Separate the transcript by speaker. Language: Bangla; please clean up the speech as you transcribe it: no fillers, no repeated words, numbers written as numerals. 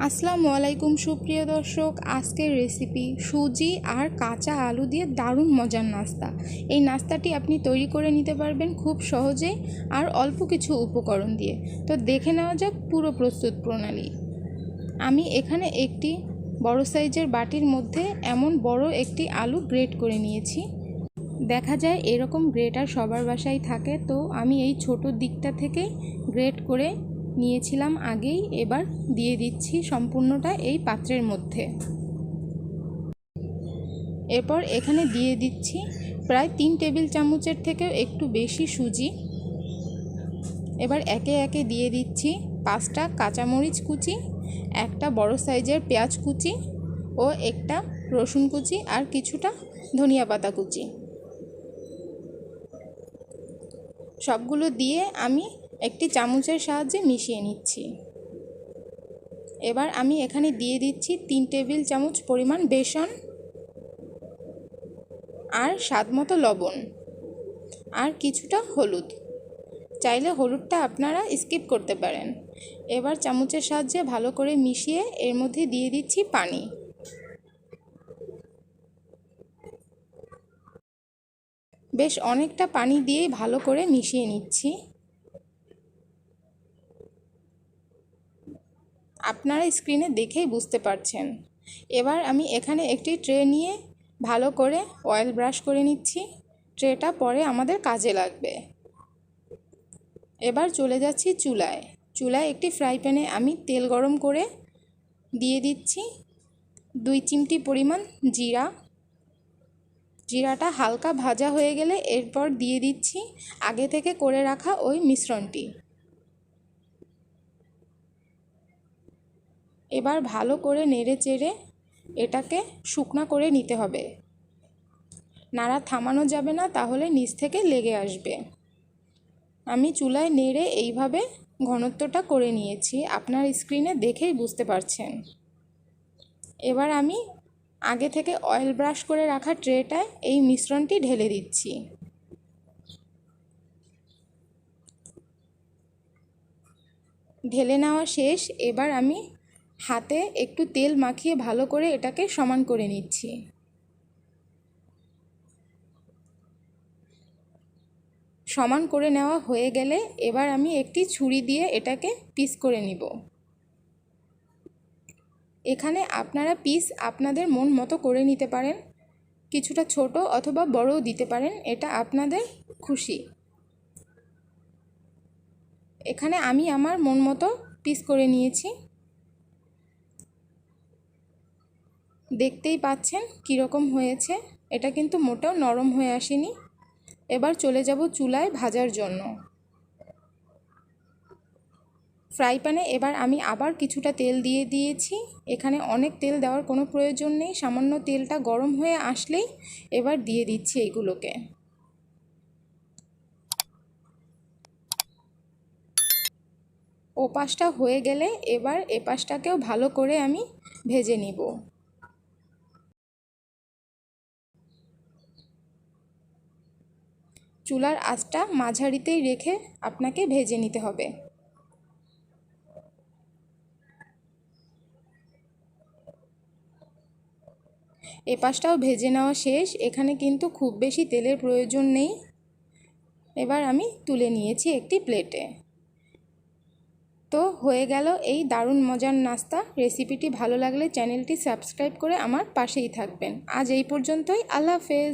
Speaker 1: আসসালামু আলাইকুম সুপ্রিয় দর্শক, আজকের রেসিপি সুজি আর কাঁচা আলু দিয়ে দারুণ মজার নাস্তা। এই নাস্তাটি আপনি তৈরি করে নিতে পারবেন খুব সহজেই আর অল্প কিছু উপকরণ দিয়ে। তো দেখে নেওয়া যাক পুরো প্রস্তুত প্রণালী। আমি এখানে একটি বড় সাইজের বাটির মধ্যে এমন বড় একটি আলু গ্রেট করে নিয়েছি। দেখা যায় এরকম গ্রেটার সবার বাসায় থাকে, তো আমি এই ছোট দিকটা থেকে গ্রেট করে নিয়েছিলাম আগেই। এবার দিয়ে দিচ্ছি সম্পূর্ণটা এই পাত্রের মধ্যে। এরপর এখানে দিয়ে দিচ্ছি প্রায় 3 টেবিল চামচের থেকেও একটু বেশি সুজি। এবার একে একে দিয়ে দিচ্ছি 5টা কাঁচামরিচ কুচি, একটা বড় সাইজের পেঁয়াজ কুচি ও একটা রসুন কুচি আর কিছুটা ধনিয়া পাতা কুচি। সবগুলো দিয়ে আমি একটি চামচের সাহায্যে মিশিয়ে নিচ্ছি। এবার আমি এখানে দিয়ে দিচ্ছি 3 টেবিল চামচ পরিমাণ বেসন আর স্বাদমতো লবণ আর কিছুটা হলুদ। চাইলে হলুদটা আপনারা স্কিপ করতে পারেন। এবার চামচের সাহায্যে ভালো করে মিশিয়ে এর মধ্যে দিয়ে দিচ্ছি পানি। বেশ অনেকটা পানি দিয়ে ভালো করে মিশিয়ে নিচ্ছি। আপনারা স্ক্রিনে দেখেই বুঝতে পারছেন। এবার আমি এখানে একটি ট্রে নিয়ে ভালো করে অয়েল ব্রাশ করে নিচ্ছি। ট্রেটা পরে আমাদের কাজে লাগবে। এবার চলে যাচ্ছি চুলায় একটি ফ্রাই প্যানে আমি তেল গরম করে দিয়ে দিচ্ছি 2 চিমটি পরিমাণ জিরাটা হালকা ভাজা হয়ে গেলে এরপর দিয়ে দিচ্ছি আগে থেকে করে রাখা ওই মিশ্রণটি। এবার ভালো করে নেড়ে চেড়ে এটাকে শুকনা করে নিতে হবে। নাড়া থামানো যাবে না, তাহলে নিচ থেকে লেগে আসবে। আমি চুলায় নেড়ে এইভাবে ঘনত্বটা করে নিয়েছি, আপনার স্ক্রিনে দেখেই বুঝতে পারছেন। এবার আমি আগে থেকে অয়েল ব্রাশ করে রাখা ট্রেটায় এই মিশ্রণটি ঢেলে দিচ্ছি। ঢেলে নেওয়া শেষ। এবার আমি হাতে একটু তেল মাখিয়ে ভালো করে এটাকে সমান করে নিচ্ছি। সমান করে নেওয়া হয়ে গেলে এবার আমি একটি ছুরি দিয়ে এটাকে পিস করে নিব। এখানে আপনারা পিস আপনাদের মন মতো করে নিতে পারেন, কিছুটা ছোট অথবা বড়ও দিতে পারেন, এটা আপনাদের খুশি। এখানে আমি আমার মন মতো পিস করে নিয়েছি। দেখতেই পাচ্ছেন কীরকম হয়েছে, এটা কিন্তু মোটেও নরম হয়ে আসেনি। এবার চলে যাব চুলায় ভাজার জন্য। ফ্রাই প্যানে এবার আমি আবার কিছুটা তেল দিয়ে দিয়েছি। এখানে অনেক তেল দেওয়ার কোনো প্রয়োজন নেই, সামান্য তেলটা গরম হয়ে আসলেই এবার দিয়ে দিচ্ছি এইগুলোকে। ও পাশটা হয়ে গেলে এবার এ পাশটাকেও ভালো করে আমি ভেজে নিব। চুলার আঁচটা মাঝারিতেই রেখে আপনাকে ভেজে নিতে হবে। এ পাশটাও ভেজে নেওয়া শেষ। এখানে কিন্তু খুব বেশি তেলের প্রয়োজন নেই। এবার আমি তুলে নিয়েছি একটি প্লেটে। তো হয়ে গেল এই দারুণ মজার নাস্তা। রেসিপিটি ভালো লাগলে চ্যানেলটি সাবস্ক্রাইব করে আমার পাশেই থাকবেন। আজ এই পর্যন্তই। আল্লাহ হাফেজ।